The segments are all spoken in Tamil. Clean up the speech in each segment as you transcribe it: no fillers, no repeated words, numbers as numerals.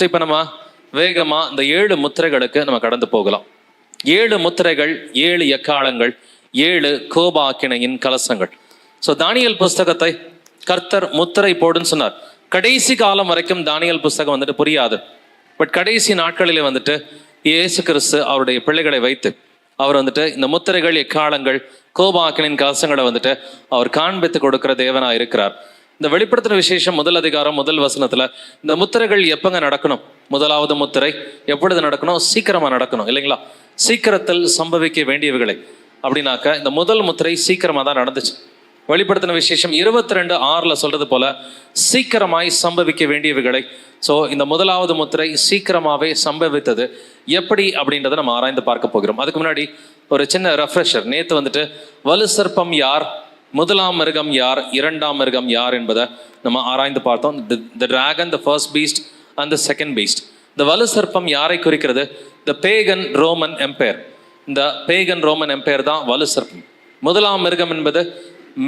இப்போ நம்ம வேகமா இந்த 7 முத்திரைகளுக்கு நம்ம கடந்து போகலாம். 7 முத்திரைகள், 7 எக்காலங்கள், 7 கோபாக்கினையின் கலசங்கள். ஸோ தானியேல் புஸ்தகத்தை கர்த்தர் முத்திரை போடுன்னு சொன்னார். கடைசி காலம் வரைக்கும் தானியேல் புஸ்தகம் வந்துட்டு புரியாது. பட் கடைசி நாட்களிலே வந்துட்டு இயேசு கிறிஸ்து அவருடைய பிள்ளைகளை வைத்து அவர் வந்துட்டு இந்த முத்திரைகள், எக்காலங்கள், கோபாக்கினின் கலசங்களை வந்துட்டு அவர் காண்பித்து கொடுக்கிற தேவனா இருக்கிறார். இந்த வெளிப்படுத்தின விசேஷம் 1 அதிகாரம் 1 வசனத்துல இந்த முத்திரைகள் எப்பங்க நடக்கணும்? முதலாவது முத்திரை எப்பொழுது நடக்கணும்? சீக்கிரமா நடக்கணும் இல்லைங்களா? சீக்கிரத்தில் சம்பவிக்க வேண்டியவைகளை அப்படின்னாக்க இந்த முதல் முத்திரை சீக்கிரமா தான் நடந்துச்சு. வெளிப்படுத்தின விசேஷம் 22:6 சொல்றது போல சீக்கிரமாய் சம்பவிக்க வேண்டியவைகளை. ஸோ இந்த முதலாவது முத்திரை சீக்கிரமாவே சம்பவித்தது எப்படி அப்படின்றத நம்ம ஆராய்ந்து பார்க்க போகிறோம். அதுக்கு முன்னாடி ஒரு சின்ன ரெஃப்ரெஷர். நேற்று வந்துட்டு வலு சர்ப்பம் யார், முதலாம் மிருகம் யார், இரண்டாம் மிருகம் யார் என்பதை நம்ம ஆராய்ந்து பார்த்தோம். The dragon, the first beast and the second beast. இந்த வலு சர்ப்பம் யாரை குறிக்கிறது? The pagan Roman Empire. இந்த பேகன் ரோமன் எம்பையர் தான் வலு சர்ப்பம். முதலாம் மிருகம் என்பது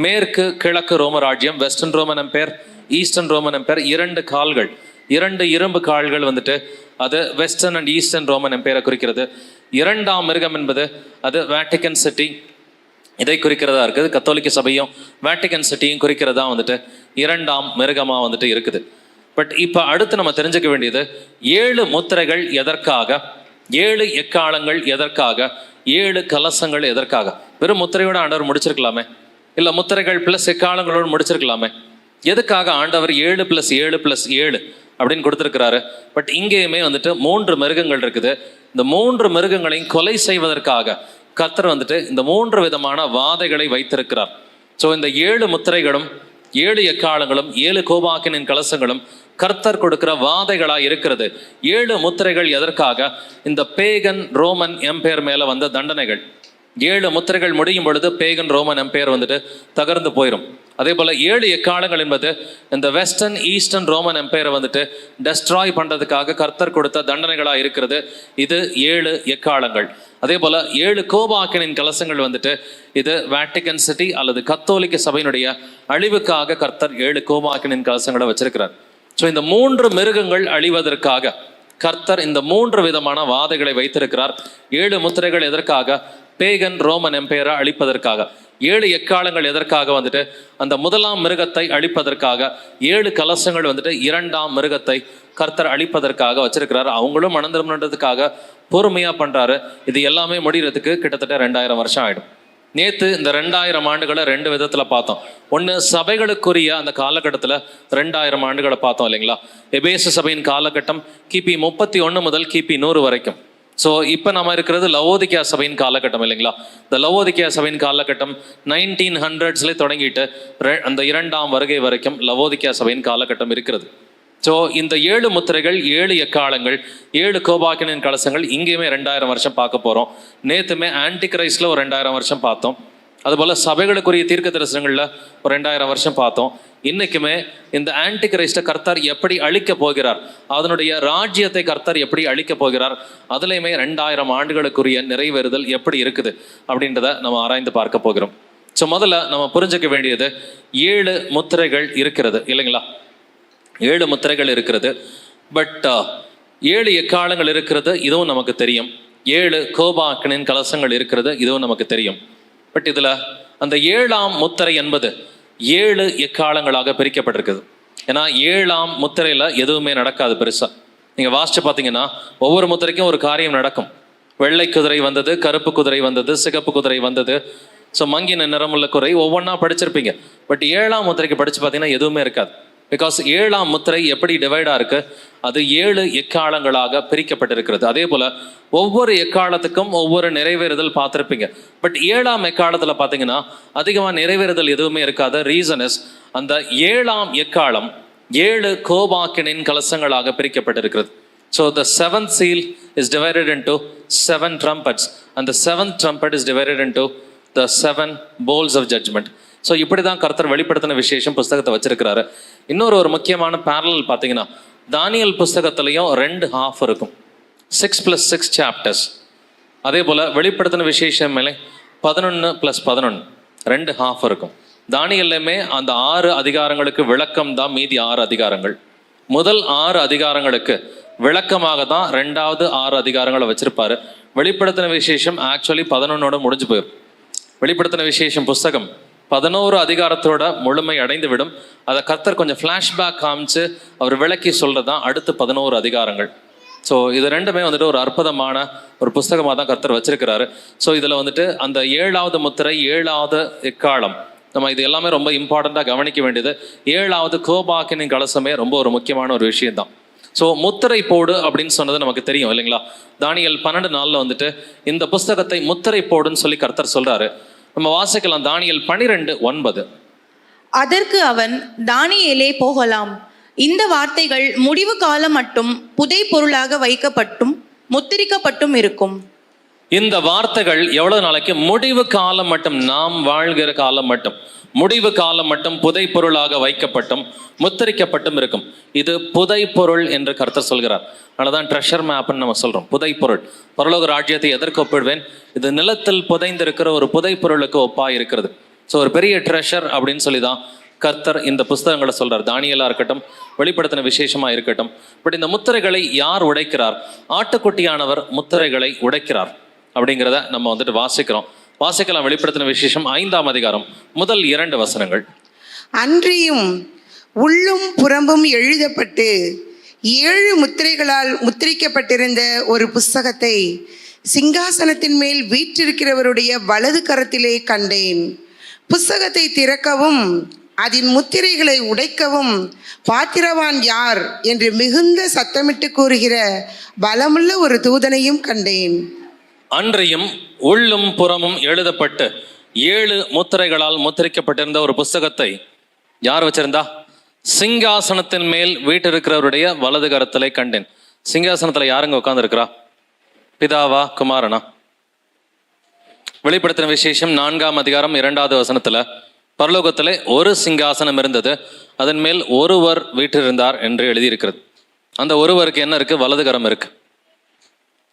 மேற்கு கிழக்கு ரோம ராஜ்யம், western Roman empire, eastern Roman empire. 2 கால்கள், 2 இரும்பு கால்கள் வந்துட்டு அது வெஸ்டர்ன் அண்ட் ஈஸ்டர்ன் ரோமன் எம்பையரை குறிக்கிறது. இரண்டாம் மிருகம் என்பது அது வேட்டிகன் சிட்டி, இதை குறிக்கிறதா இருக்குது. கத்தோலிக்க சபையும் வேட்டிகன் சிட்டியும் குறிக்கிறதா வந்துட்டு இரண்டாம் மிருகமா வந்துட்டு இருக்குது. பட் இப்போ அடுத்து நம்ம தெரிஞ்சுக்க வேண்டியது 7 முத்திரைகள் எதற்காக, 7 எக்காலங்கள் எதற்காக, 7 கலசங்கள் எதற்காக? வெறும் முத்திரையோட ஆண்டவர் முடிச்சிருக்கலாமே, இல்லை முத்திரைகள் பிளஸ் எக்காலங்களோடு முடிச்சிருக்கலாமே. எதுக்காக ஆண்டவர் 7 + 7 + 7 அப்படின்னு கொடுத்துருக்கிறாரு? பட் இங்கேயுமே வந்துட்டு 3 மிருகங்கள் இருக்குது. இந்த 3 மிருகங்களையும் கொலை செய்வதற்காக கர்த்தர் வந்துட்டு இந்த 3 விதமான வாதைகளை வைத்திருக்கிறார். ஸோ இந்த 7 முத்திரைகளும் 7 எக்காலங்களும் 7 கோபாக்கினின் கலசங்களும் கர்த்தர் கொடுக்கிற வாதைகளா இருக்கிறது. 7 முத்திரைகள் எதற்காக? இந்த பேகன் ரோமன் எம்பையர் மேல வந்த தண்டனைகள். 7 முத்திரைகள் முடியும் பொழுது பேகன் ரோமன் எம்பையர் வந்துட்டு தகர்ந்து போயிடும். அதே போல 7 எக்காலங்கள் என்பது இந்த வெஸ்டர்ன் ஈஸ்டர்ன் ரோமன் எம்பையரை வந்துட்டு டெஸ்ட்ராய் பண்றதுக்காக கர்த்தர் கொடுத்த தண்டனைகளா இருக்கிறது. இது 7 எக்காலங்கள். அதே போல 7 கோபாக்கினின் கலசங்கள் வந்துட்டு இது வேட்டிகன் சிட்டி அல்லது கத்தோலிக்க சபையினுடைய அழிவுக்காக கர்த்தர் 7 கோபாக்கினின் கலசங்களை வச்சிருக்கிறார். ஸோ இந்த 3 மிருகங்கள் அழிவதற்காக கர்த்தர் இந்த 3 விதமான வாதைகளை வைத்திருக்கிறார். 7 முத்திரைகள் எதற்காக? பேகன் ரோமன் எம்பையரை அழிப்பதற்காக. 7 எக்காலங்கள் எதற்காக? வந்துட்டு அந்த முதலாம் மிருகத்தை அழிப்பதற்காக. 7 கலசங்கள் வந்துட்டு இரண்டாம் மிருகத்தை கர்த்தர் அழிப்பதற்காக வச்சிருக்கிறார். அவங்களும் மனந்திருமன்றதுக்காக பொறுமையா பண்றாரு. இது எல்லாமே முடிகிறதுக்கு கிட்டத்தட்ட 2000 வருஷம் ஆயிடும். நேற்று இந்த 2000 ஆண்டுகளை 2 விதத்துல பார்த்தோம். ஒன்று சபைகளுக்குரிய அந்த காலகட்டத்தில் 2000 ஆண்டுகளை பார்த்தோம் இல்லைங்களா? எபேசு சபையின் காலகட்டம் கிபி 31 முதல் கிபி 100 வரைக்கும். ஸோ இப்போ நம்ம இருக்கிறது லவோதிக்கா சபையின் காலகட்டம் இல்லைங்களா? இந்த லவோதிக்கா சபையின் காலகட்டம் 1900s தொடங்கிட்டு அந்த 2ஆம் வருகை வரைக்கும் லவோதிக்கா சபையின் காலகட்டம் இருக்கிறது. ஸோ இந்த 7 முத்திரைகள், 7 எக்காலங்கள், 7 கோபாக்கினின் கலசங்கள் இங்கேயுமே 2000 வருஷம் பார்க்க போகிறோம். நேற்றுமே ஆன்டி கிரைஸ்ட்ல ஒரு 2000 வருஷம் பார்த்தோம். அதுபோல் சபைகளுக்குரிய தீர்க்க தரிசனங்களில் ஒரு 2000 வருஷம் பார்த்தோம். இன்னைக்குமே இந்த ஆன்டி கிரைஸ்டை கர்த்தர் எப்படி அழிக்க போகிறார், அதனுடைய ராஜ்யத்தை கர்த்தர் எப்படி அழிக்க போகிறார், அதுலேயுமே 2000 ஆண்டுகளுக்குரிய நிறைவேறுதல் எப்படி இருக்குது அப்படின்றத நம்ம ஆராய்ந்து பார்க்க போகிறோம். ஸோ முதல்ல நம்ம புரிஞ்சுக்க வேண்டியது 7 முத்திரைகள் இருக்கிறது இல்லைங்களா? 7 முத்திரைகள் இருக்கிறது. பட் 7 எக்காலங்கள் இருக்கிறது, இதுவும் நமக்கு தெரியும். 7 கோபாக்கினின் கலசங்கள் இருக்கிறது, இதுவும் நமக்கு தெரியும். பட் இதுல அந்த 7ஆம் முத்திரை என்பது 7 எக்காலங்களாக பிரிக்கப்பட்டிருக்குது. ஏன்னா 7ஆம் முத்திரையில எதுவுமே நடக்காது பெருசா. நீங்க வாசிச்சு பார்த்தீங்கன்னா ஒவ்வொரு முத்திரைக்கும் ஒரு காரியம் நடக்கும். வெள்ளை குதிரை வந்தது, கருப்பு குதிரை வந்தது, சிகப்பு குதிரை வந்தது. ஸோ மங்கின நிறமுள்ள குதிரை ஒவ்வொன்றா படிச்சிருப்பீங்க. பட் 7ஆம் முத்திரைக்கு படிச்சு பார்த்தீங்கன்னா எதுவுமே இருக்காது. பிகாஸ் 7ஆம் முத்திரை எப்படி டிவைடா இருக்கு? அது 7 எக்காலங்களாக பிரிக்கப்பட்டிருக்கிறது. அதே போல ஒவ்வொரு எக்காலத்துக்கும் ஒவ்வொரு நிறைவேறுதல் பார்த்துருப்பீங்க. பட் 7ஆம் எக்காலத்தில் பார்த்தீங்கன்னா அதிகமாக நிறைவேறுதல் எதுவுமே இருக்காது. ரீசன் இஸ் அந்த 7ஆம் எக்காலம் 7 கோபாக்கினின் கலசங்களாக பிரிக்கப்பட்டிருக்கிறது. So the 7th seal is divided into 7 trumpets and the 7th trumpet is divided into the 7 bowls of judgment. So இப்படி தான் கர்த்தர் வெளிப்படுத்தின விசேஷம் புஸ்தகத்தை வச்சிருக்கிறாரு. இன்னொரு முக்கியமான பேரலல் பார்த்தீங்கன்னா தானியேல் புஸ்தகத்திலையும் 2 half இருக்கும், 6 + 6 chapters. அதே போல் வெளிப்படுத்தின விசேஷம் மேலே 11 + 11 2 half இருக்கும். தானியேலுமே அந்த 6 அதிகாரங்களுக்கு விளக்கம் தான் மீதி 6 அதிகாரங்கள். முதல் 6 அதிகாரங்களுக்கு விளக்கமாக தான் 2வது 6 அதிகாரங்களை வச்சிருப்பாரு. வெளிப்படுத்தின விசேஷம் ஆக்சுவலி 11ஓட முடிஞ்சு போயிடும். வெளிப்படுத்தின விசேஷம் புஸ்தகம் 11 அதிகாரத்தோட முழுமை அடைந்து விடும். அதை கர்த்தர் கொஞ்சம் ஃப்ளாஷ்பேக் காமிச்சு அவர் விளக்கி சொல்றதுதான் அடுத்து 11 அதிகாரங்கள். ஸோ இது ரெண்டுமே வந்துட்டு ஒரு அற்புதமான ஒரு புஸ்தகமாக தான் கர்த்தர் வச்சிருக்கிறாரு. ஸோ இதில் வந்துட்டு அந்த 7வது முத்திரை, 7வது எக்காலம், நம்ம இது எல்லாமே ரொம்ப இம்பார்ட்டண்ட்டாக கவனிக்க வேண்டியது. 7வது கோபாக்கினின் கலசமே ரொம்ப ஒரு முக்கியமான ஒரு விஷயம்தான். ஸோ முத்திரை போடு அப்படின்னு சொன்னது நமக்கு தெரியும் இல்லைங்களா? தானியேல் 12:4 வந்துட்டு இந்த புஸ்தகத்தை முத்திரை போடுன்னு சொல்லி கர்த்தர் சொல்றாரு. நம்ம வாசிக்கலாம் தானியேல் 12:9. அதற்கு அவன், தானியேலே போகலாம், இந்த வார்த்தைகள் முடிவு காலம் மட்டும் புதை பொருளாக வைக்கப்பட்டும் முத்திரிக்கப்பட்டும் இருக்கும். இந்த வார்த்தைகள் எவ்வளவு நாளைக்கு? முடிவு காலம் மட்டும், நாம் வாழ்கிற காலம் மட்டும், முடிவு காலம் மட்டும் புதை பொருளாக வைக்கப்பட்டும் முத்திரிக்கப்பட்டும் இருக்கும். இது புதை பொருள் என்று கர்த்தர் சொல்கிறார். அதனாலதான் ட்ரெஷர் மேப்னு நம்ம சொல்றோம். புதை பொருள், பரலோக ராஜ்யத்தை எதற்கு ஒப்பிடுவேன்? இது நிலத்தில் புதைந்திருக்கிற ஒரு புதை பொருளுக்கு ஒப்பா இருக்கிறது. ஸோ ஒரு பெரிய ட்ரெஷர் அப்படின்னு சொல்லி தான் கர்த்தர் இந்த புஸ்தகங்களை சொல்றார். தானியேலா இருக்கட்டும், வெளிப்படுத்தின விசேஷமா இருக்கட்டும். பட் இந்த முத்திரைகளை யார் உடைக்கிறார்? ஆட்டுக்குட்டியானவர் முத்திரைகளை உடைக்கிறார் அப்படிங்கிறத நம்ம வந்துட்டு வாசிக்கலாம். வெளிப்படுத்தின விசேஷம் 5ஆம் அதிகாரம் முதல் 2 வசனங்கள். அன்றியும் உள்ளும் புறம்பும் எழுதப்பட்டு 7 முத்திரைகளால் முத்திரிக்கப்பட்டிருந்த ஒரு புஸ்தகத்தை சிங்காசனத்தின் மேல் வீற்றிருக்கிறவருடைய வலது கரத்திலே கண்டேன். புஸ்தகத்தை திறக்கவும் அதன் முத்திரைகளை உடைக்கவும் பாத்திரவான் யார் என்று மிகுந்த சத்தமிட்டு கூறுகிற பலமுள்ள ஒரு தூதனையும் கண்டேன். அன்றையும் உள்ளும் புறமும் எழுதப்பட்டு 7 முத்திரைகளால் முத்திரிக்கப்பட்டிருந்த ஒரு புஸ்தகத்தை யார் வச்சிருந்தா? சிங்காசனத்தின் மேல் வீட்டிருக்கிறவருடைய வலது கரத்திலே கண்டேன். சிங்காசனத்துல யாருங்க உட்கார்ந்து இருக்கிறா? பிதாவா, குமாரனா? வெளிப்படுத்தின விசேஷம் 4ஆம் அதிகாரம் 2வது வசனத்துல பரலோகத்திலே ஒரு சிங்காசனம் இருந்தது, அதன் மேல் ஒருவர் வீற்றிருந்தார் என்று எழுதியிருக்கிறது. அந்த ஒருவருக்கு என்ன இருக்கு? வலது கரம் இருக்கு.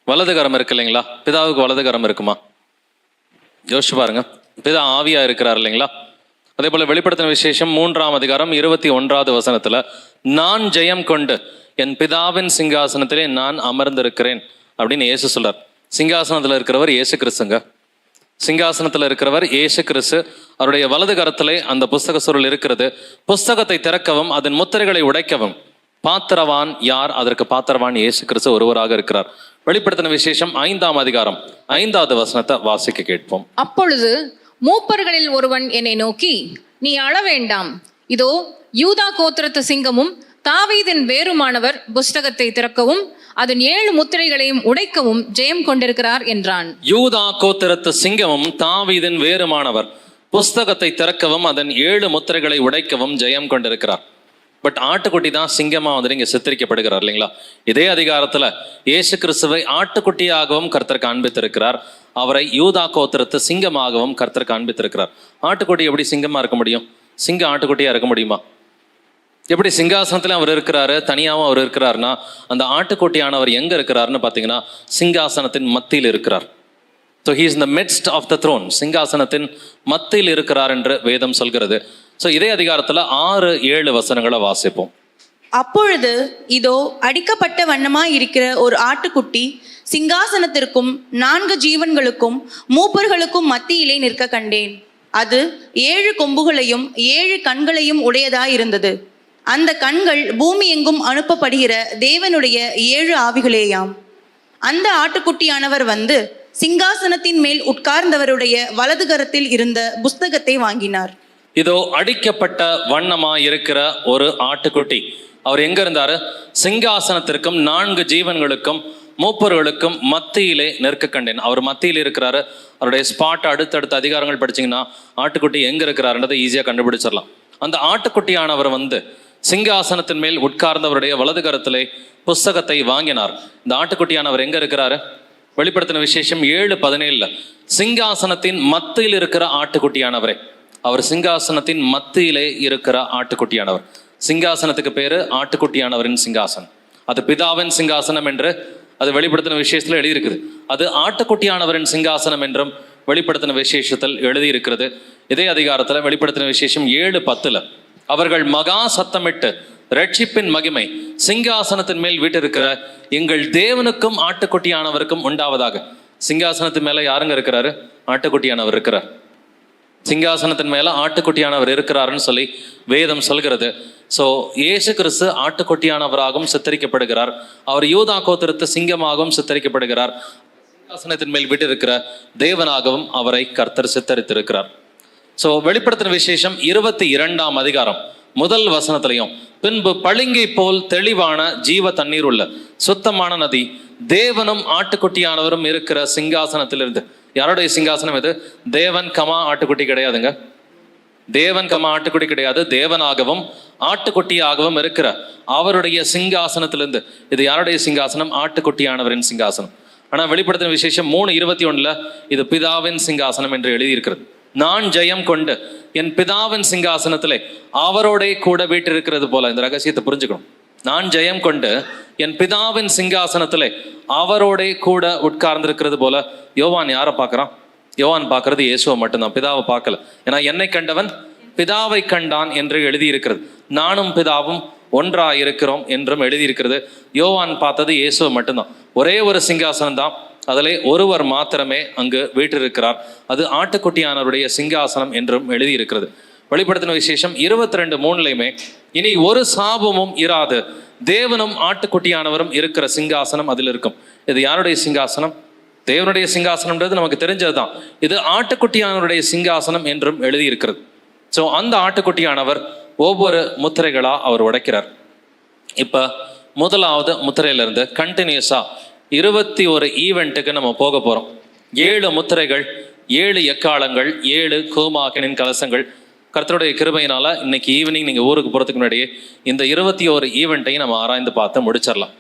வலது கரம் இருக்கு இல்லைங்களா? பிதாவுக்கு வலது கரம் இருக்குமா? யோசிச்சு பாருங்க. பிதா ஆவியா இருக்கிறார் இல்லைங்களா? அதே போல வெளிப்படுத்தின விசேஷம் 3ஆம் அதிகாரம் 21வது வசனத்துல, நான் ஜெயம் கொண்டு என் பிதாவின் சிங்காசனத்திலே நான் அமர்ந்திருக்கிறேன் அப்படின்னு இயேசு சொல்றார். சிங்காசனத்துல இருக்கிறவர் இயேசு கிறிஸ்துங்க. சிங்காசனத்துல இருக்கிறவர் இயேசு கிறிஸ்து. அவருடைய வலது கரத்திலே அந்த புஸ்தக சுருள் இருக்கிறது. புஸ்தகத்தை திறக்கவும் அதன் முத்திரைகளை உடைக்கவும் பாத்திரவான் யார்? அதற்கு பாத்திரவான் இயேசு கிறிஸ்து ஒருவராக இருக்கிறார். வெளிப்படுத்தின விசேஷம் 5ஆம் அதிகாரம் 5வது வசனத்தை வாசிக்க கேட்போம். அப்பொழுது மூப்பர்களில் ஒருவன் என்னை நோக்கி, நீ அழ வேண்டாம், இதோ யூதா கோத்திரத்து சிங்கமும் தாவீதின் வேறுமானவர் புஸ்தகத்தை திறக்கவும் அதன் 7 முத்திரைகளையும் உடைக்கவும் ஜெயம் கொண்டிருக்கிறார் என்றான். யூதா கோத்திரத்து சிங்கமும் தாவீதின் வேறுமானவர் புஸ்தகத்தை திறக்கவும் அதன் 7 முத்திரைகளை உடைக்கவும் ஜெயம் கொண்டிருக்கிறார். பட் ஆட்டுக்குட்டி தான் சிங்கமா வந்துட்டு இங்க சித்தரிக்கப்படுகிறார் இல்லைங்களா? இதே அதிகாரத்துல இயேசு கிறிஸ்துவை ஆட்டுக்குட்டியாகவும் கர்த்தர் காண்பித்திருக்கிறார். அவரை யூதா கோத்திரத்து சிங்கமாகவும் கர்த்தர் காண்பித்திருக்கிறார். ஆட்டுக்குட்டி எப்படி சிங்கமா இருக்க முடியும்? சிங்கம் ஆட்டுக்குட்டியா இருக்க முடியுமா? எப்படி சிங்காசனத்துல அவர் இருக்கிறாரு, தனியாகவும் அவர் இருக்கிறாருன்னா, அந்த ஆட்டுக்குட்டியானவர் எங்க இருக்கிறாருன்னு பார்த்தீங்கன்னா சிங்காசனத்தின் மத்தியில் இருக்கிறார். So he is in the midst of the throne. சிங்காசனத்தின் மத்தியில் இருக்கிறார் என்று வேதம் சொல்கிறது. ஸோ இதே அதிகாரத்துல 6-7 வசனங்களை வாசிப்போம். அப்பொழுது இதோ அடிக்கப்பட்ட வண்ணமாய் இருக்கிற ஒரு ஆட்டுக்குட்டி சிங்காசனத்திற்கும் 4 ஜீவன்களுக்கும் மூப்பர்களுக்கும் மத்தியிலே நிற்க கண்டேன். அது 7 கொம்புகளையும் 7 கண்களையும் உடையதாய் இருந்தது. அந்த கண்கள் பூமி எங்கும் அனுப்பப்படுகிற தேவனுடைய 7 ஆவிகளேயாம். அந்த ஆட்டுக்குட்டியானவர் வந்து சிங்காசனத்தின் மேல் உட்கார்ந்தவருடைய வலது கரத்தில் இருந்த புஸ்தகத்தை வாங்கினார். இதோ அடிக்கப்பட்ட வண்ணமா இருக்கிற ஒரு ஆட்டுக்குட்டி. அவர் எங்க இருந்தாரு? சிங்காசனத்திற்கும் 4 ஜீவன்களுக்கும் மூப்பர்களுக்கும் மத்தியிலே நிற்க கண்டேன். அவர் மத்தியில் இருக்கிறாரு. அவருடைய ஸ்பாட் அடுத்தடுத்த அதிகாரங்கள் படிச்சீங்கன்னா ஆட்டுக்குட்டி எங்க இருக்கிறாருன்றதை ஈஸியா கண்டுபிடிச்சிடலாம். அந்த ஆட்டுக்குட்டியானவர் வந்து சிங்காசனத்தின் மேல் உட்கார்ந்தவருடைய வலது கரத்திலே புஸ்தகத்தை வாங்கினார். இந்த ஆட்டுக்குட்டியானவர் எங்க இருக்கிறாரு? வெளிப்படுத்தின விசேஷம் 7:17 சிங்காசனத்தின் மத்தியில் இருக்கிற ஆட்டுக்குட்டியானவரே. அவர் சிங்காசனத்தின் மத்தியிலே இருக்கிற ஆட்டுக்குட்டியானவர். சிங்காசனத்துக்கு பேரு ஆட்டுக்குட்டியானவரின் சிங்காசனம். அது பிதாவின் சிங்காசனம் என்று அது வெளிப்படுத்தின விசேஷத்துல எழுதியிருக்குது. அது ஆட்டுக்குட்டியானவரின் சிங்காசனம் என்றும் வெளிப்படுத்தின விசேஷத்தில் எழுதியிருக்கிறது. இதே அதிகாரத்துல வெளிப்படுத்தின விசேஷம் 7:10 அவர்கள் மகா சத்தமிட்டு ரட்சிப்பின் மகிமை சிங்காசனத்தின் மேல் வீட்டிருக்கிற எங்கள் தேவனுக்கும் ஆட்டுக்குட்டியானவருக்கும் உண்டாவதாக. சிங்காசனத்தின் மேல யாருங்க இருக்கிறாரு? ஆட்டுக்குட்டியானவர் இருக்கிறார். சிங்காசனத்தின் மேல ஆட்டுக்குட்டியானவர் இருக்கிறாருன்னு சொல்லி வேதம் சொல்கிறது. ஸோ இயேசு கிறிஸ்து ஆட்டுக்குட்டியானவராகவும் சித்தரிக்கப்படுகிறார். அவர் யூதா கோத்திரத்து சிங்கமாகவும் சித்தரிக்கப்படுகிறார். சிங்காசனத்தின் மேல் வீட்டிருக்கிற தேவனாகவும் அவரை கர்த்தர் சித்தரித்திருக்கிறார். ஸோ வெளிப்படுத்தின விசேஷம் 22ஆம் அதிகாரம் முதல் வசனத்திலையும், பின்பு பளிங்கை போல் தெளிவான ஜீவ தண்ணீர் உள்ள சுத்தமான நதி தேவனும் ஆட்டுக்குட்டியானவரும் இருக்கிற சிங்காசனத்திலிருந்து. யாருடைய சிங்காசனம் இது? தேவன் கமா ஆட்டுக்குட்டி கிடையாதுங்க. தேவன் கமா ஆட்டுக்குட்டி கிடையாது. தேவனாகவும் ஆட்டுக்குட்டியாகவும் இருக்கிற அவருடைய சிங்காசனத்திலிருந்து. இது யாருடைய சிங்காசனம்? ஆட்டுக்குட்டியானவரின் சிங்காசனம். ஆனா வெளிப்படுத்தின விசேஷம் 3:21 இது பிதாவின் சிங்காசனம் என்று எழுதியிருக்கிறது. நான் ஜெயம் கொண்டு என் பிதாவின் சிங்காசனத்திலே அவரோட கூட வீட்டிருக்கிறது போல. இந்த ரகசியத்தை புரிஞ்சுக்கணும். நான் ஜெயம் கொண்டு என் பிதாவின் சிங்காசனத்திலே அவரோட கூட உட்கார்ந்திருக்கிறது போல. யோவான் யாரை பார்க்கறான்? யோவான் பார்க்கறது இயேசுவை மட்டும்தான், பிதாவை பார்க்கல. ஏன்னா என்னை கண்டவன் பிதாவை கண்டான் என்று எழுதியிருக்கிறது. நானும் பிதாவும் ஒன்றாயிருக்கிறோம் என்றும் எழுதியிருக்கிறது. யோவான் பார்த்தது இயேசுவை மட்டும்தான். ஒரே ஒரு சிங்காசனம் தான், அதிலே ஒருவர் மாத்திரமே அங்கு வீற்றிருக்கிறார். அது ஆட்டுக்குட்டியானவருடைய சிங்காசனம் என்றும் எழுதியிருக்கிறது. வெளிப்படுத்தின விசேஷம் 22:3 இனி ஒரு சாபமும் இராது, தேவனும் ஆட்டுக்குட்டியானவரும் இருக்கிற சிங்காசனம் அதில் இருக்கும். இது யாருடைய சிங்காசனம்? தேவனுடைய சிங்காசனம்ன்றது நமக்கு தெரிஞ்சதுதான். இது ஆட்டுக்குட்டியானவருடைய சிங்காசனம் என்றும் எழுதியிருக்கிறது. ஸோ அந்த ஆட்டுக்குட்டியானவர் ஒவ்வொரு முத்திரைகளா அவர் உடைக்கிறார். இப்ப முதலாவது முத்திரையிலிருந்து கண்டினியூஸா 21 ஈவெண்ட்டுக்கு நம்ம போக போறோம். 7 முத்திரைகள், 7 எக்காலங்கள், 7 கோமாக்கினின் கலசங்கள். கர்த்தருடைய கிருபையினால இன்னைக்கு ஈவினிங் நீங்க ஊருக்கு போறதுக்கு முன்னாடியே இந்த 21 ஈவெண்ட்டையும் நம்ம ஆராய்ந்து பார்த்து முடிச்சிடலாம்.